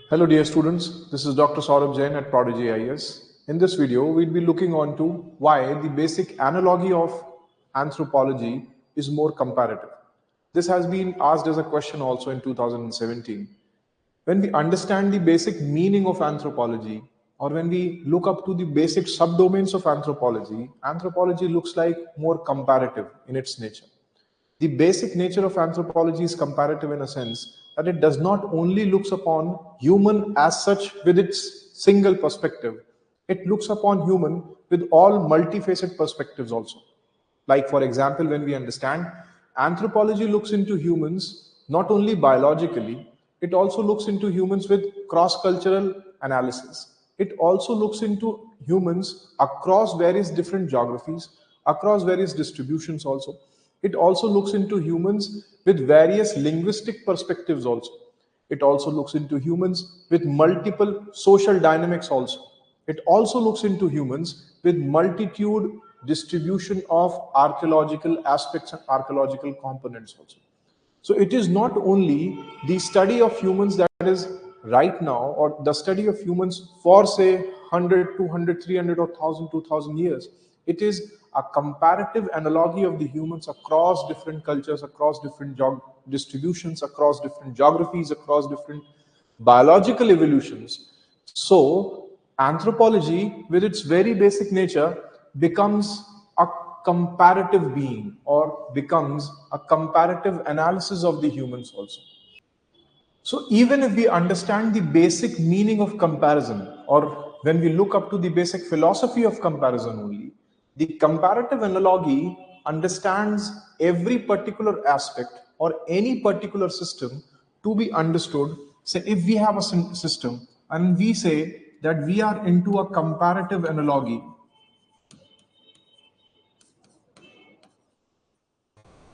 Hello dear students, this is Dr. Saurabh Jain at ProdEgyIAS. In this video, we'll be looking on to why the basic analogy of anthropology is more comparative. This has been asked as a question also in 2017. When we understand the basic meaning of anthropology, or when we look up to the basic subdomains of anthropology, anthropology looks like more comparative in its nature. The basic nature of anthropology is comparative in a sense that it does not only looks upon human as such with its single perspective, it looks upon human with all multifaceted perspectives also. Like for example, when we understand anthropology looks into humans not only biologically, it also looks into humans with cross-cultural analysis. It also looks into humans across various different geographies, across various distributions also. It also looks into humans with various linguistic perspectives also. It also looks into humans with multiple social dynamics also. It also looks into humans with multitude distribution of archaeological aspects and archaeological components also. So it is not only the study of humans that is right now, or the study of humans for say 100, 200, 300 or 1000, 2000 years. It is a comparative analogy of the humans across different cultures, across different distributions, across different geographies, across different biological evolutions. So anthropology, with its very basic nature, becomes a comparative being, or becomes a comparative analysis of the humans also. So even if we understand the basic meaning of comparison, or when we look up to the basic philosophy of comparison only, the comparative analogy understands every particular aspect or any particular system to be understood. Say if we have a system and we say that we are into a comparative analogy,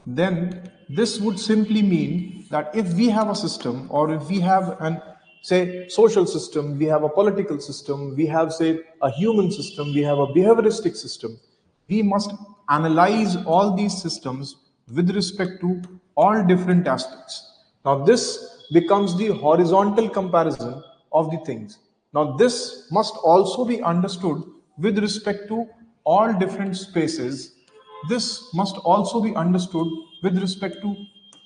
then this would simply mean that if we have a system, or if we have an say social system, we have a political system, we have say a human system, we have a behavioristic system, we must analyze all these systems with respect to all different aspects. Now this becomes the horizontal comparison of the things. Now this must also be understood with respect to all different spaces. This must also be understood with respect to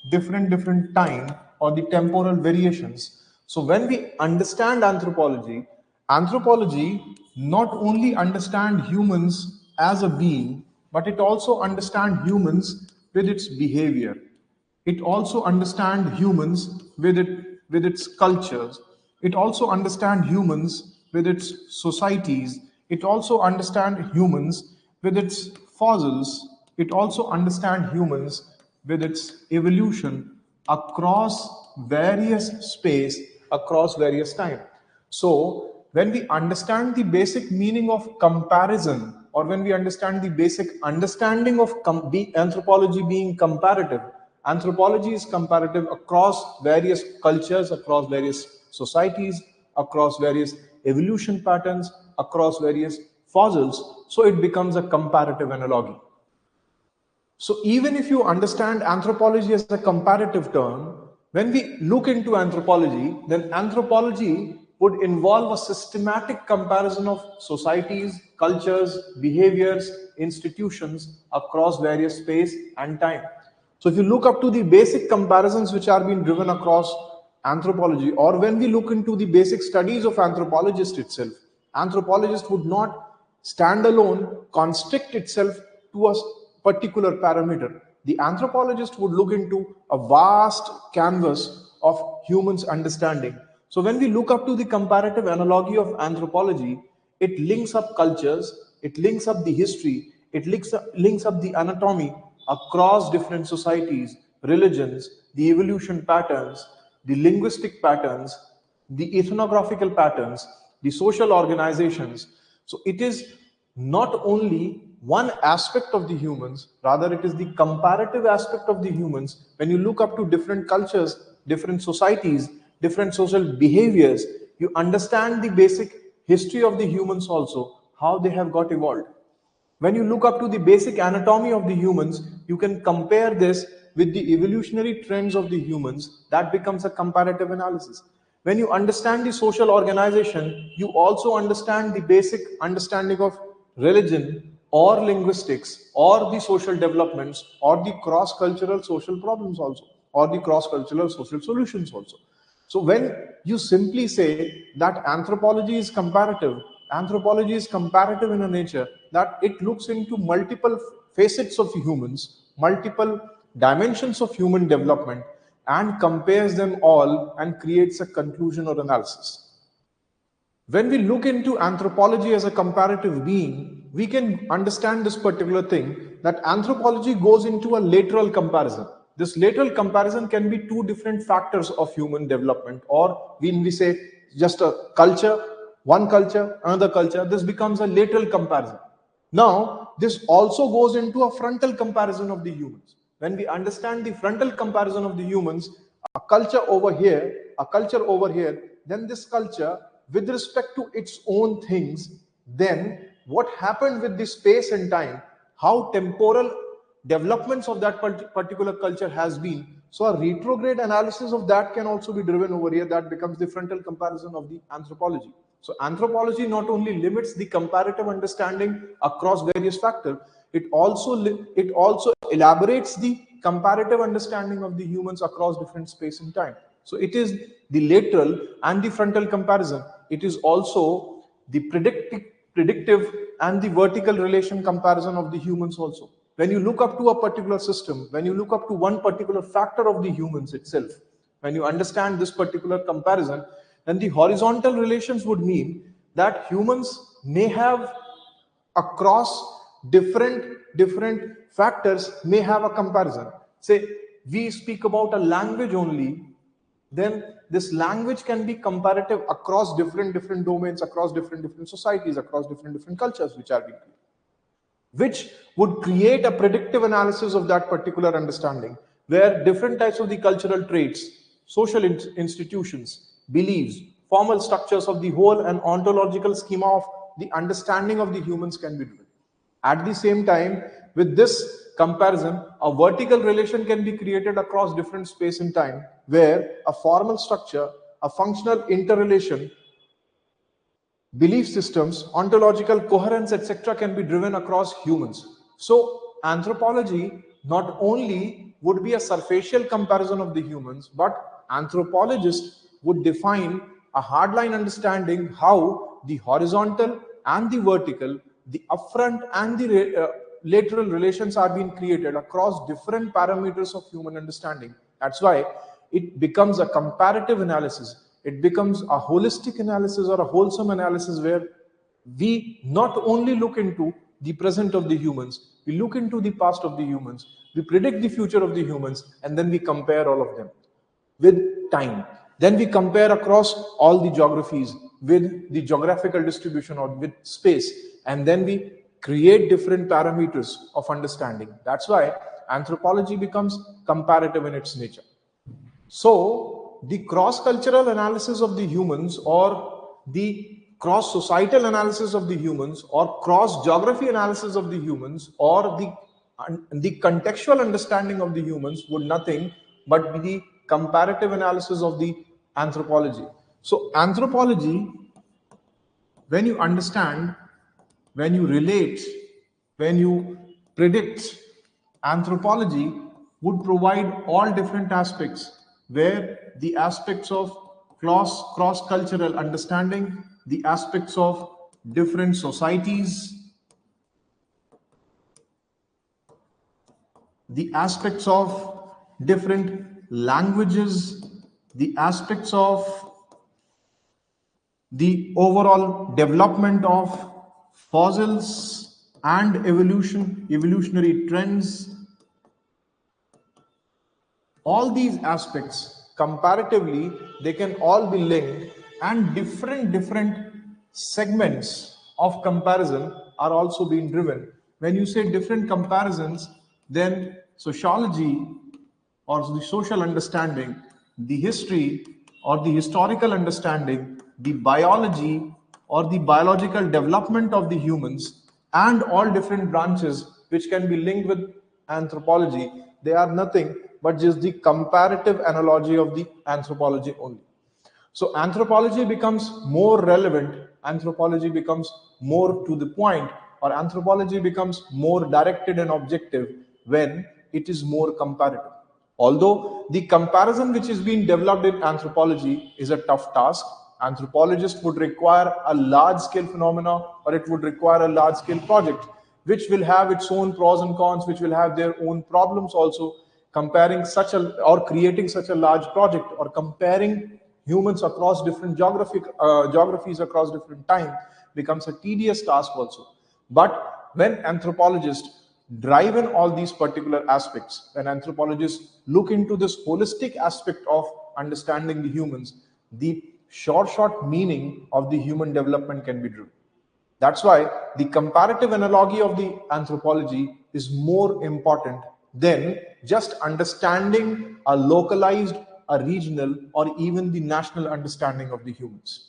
different time or the temporal variations. So when we understand anthropology, anthropology not only understand humans as a being, but it also understand humans with its behavior. It also understand humans with its cultures. It also understand humans with its societies. It also understand humans with its fossils. It also understand humans with its evolution across various space, across various time. So when we understand the basic meaning of comparison, or when we understand the basic understanding of anthropology being comparative, anthropology is comparative across various cultures, across various societies, across various evolution patterns, across various fossils. So it becomes a comparative analogy. So even if you understand anthropology as a comparative term, when we look into anthropology, then anthropology would involve a systematic comparison of societies, cultures, behaviors, institutions across various space and time. So if you look up to the basic comparisons which are being driven across anthropology, or when we look into the basic studies of anthropologist itself, anthropologist would not stand alone, constrict itself to a particular parameter. The anthropologist would look into a vast canvas of humans' understanding. So when we look up to the comparative analogy of anthropology, it links up cultures, it links up the history, it links up the anatomy across different societies, religions, the evolution patterns, the linguistic patterns, the ethnographical patterns, the social organizations. So it is not only one aspect of the humans, rather it is the comparative aspect of the humans. When you look up to different cultures, different societies, different social behaviors, you understand the basic history of the humans also, how they have got evolved. When you look up to the basic anatomy of the humans, you can compare this with the evolutionary trends of the humans, that becomes a comparative analysis. When you understand the social organization, you also understand the basic understanding of religion or linguistics or the social developments or the cross-cultural social problems also, or the cross-cultural social solutions also. So when you simply say that anthropology is comparative in a nature that it looks into multiple facets of humans, multiple dimensions of human development, and compares them all and creates a conclusion or analysis. When we look into anthropology as a comparative being, we can understand this particular thing, that anthropology goes into a lateral comparison. This lateral comparison can be two different factors of human development, or when we say just a culture, one culture, another culture, this becomes a lateral comparison. Now, this also goes into a frontal comparison of the humans. When we understand the frontal comparison of the humans, a culture over here, then this culture with respect to its own things, then what happened with the space and time, how temporal developments of that particular culture has been. So a retrograde analysis of that can also be driven over here. That becomes the frontal comparison of the anthropology. So anthropology not only limits the comparative understanding across various factors, it also elaborates the comparative understanding of the humans across different space and time. So it is the lateral and the frontal comparison. It is also the predictive and the vertical relation comparison of the humans also. When you look up to a particular system, when you look up to one particular factor of the humans itself, when you understand this particular comparison, then the horizontal relations would mean that humans may have across different factors may have a comparison. Say we speak about a language only, then this language can be comparative across different domains, across different societies, across different cultures which are being created, which would create a predictive analysis of that particular understanding, where different types of the cultural traits, social institutions, beliefs, formal structures of the whole and ontological schema of the understanding of the humans can be driven. At the same time, with this comparison, a vertical relation can be created across different space and time, where a formal structure, a functional interrelation, belief systems, ontological coherence, etc. can be driven across humans. So anthropology not only would be a superficial comparison of the humans, but anthropologists would define a hardline understanding how the horizontal and the vertical, the upfront and the lateral relations are being created across different parameters of human understanding. That's why it becomes a comparative analysis. It becomes a holistic analysis or a wholesome analysis, where we not only look into the present of the humans, we look into the past of the humans, we predict the future of the humans, and then we compare all of them with time. Then we compare across all the geographies with the geographical distribution or with space, and then we create different parameters of understanding. That's why anthropology becomes comparative in its nature. So the cross-cultural analysis of the humans, or the cross-societal analysis of the humans, or cross-geography analysis of the humans, or the contextual understanding of the humans would nothing but be the comparative analysis of the anthropology. So anthropology, when you understand, when you relate, when you predict, anthropology would provide all different aspects, where the aspects of cross-cultural understanding, the aspects of different societies, the aspects of different languages, the aspects of the overall development of fossils and evolutionary trends, all these aspects comparatively, they can all be linked, and different segments of comparison are also being driven. When you say different comparisons, then sociology or the social understanding, the history or the historical understanding, the biology or the biological development of the humans, and all different branches which can be linked with anthropology, They are nothing but just the comparative analogy of the anthropology only. So anthropology becomes more relevant, anthropology becomes more to the point, or anthropology becomes more directed and objective when it is more comparative. Although the comparison which is being developed in anthropology is a tough task, anthropologists would require a large scale phenomena, or it would require a large scale project, which will have its own pros and cons, which will have their own problems also. Comparing such a, or creating such a large project, or comparing humans across different geographies across different time becomes a tedious task also. But when anthropologists drive in all these particular aspects, when anthropologists look into this holistic aspect of understanding the humans, the short meaning of the human development can be driven. That's why the comparative analogy of the anthropology is more important than just understanding a localized, a regional, or even the national understanding of the humans.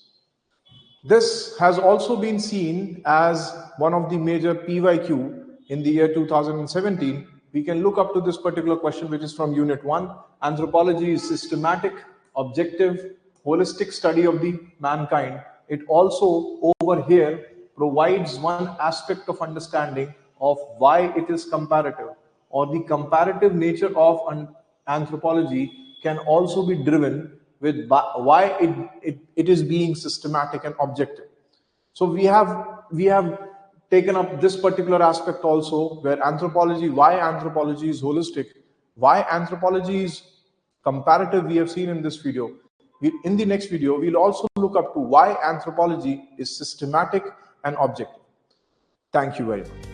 This has also been seen as one of the major PYQ in the year 2017. We can look up to this particular question, which is from Unit 1. Anthropology is systematic, objective, holistic study of the mankind. It also over here provides one aspect of understanding of why it is comparative, or the comparative nature of anthropology can also be driven with why it is being systematic and objective. So we have taken up this particular aspect also, where anthropology, why anthropology is holistic, why anthropology is comparative, we have seen in this video. In the next video, we'll also look up to why anthropology is systematic and objective. Thank you very much.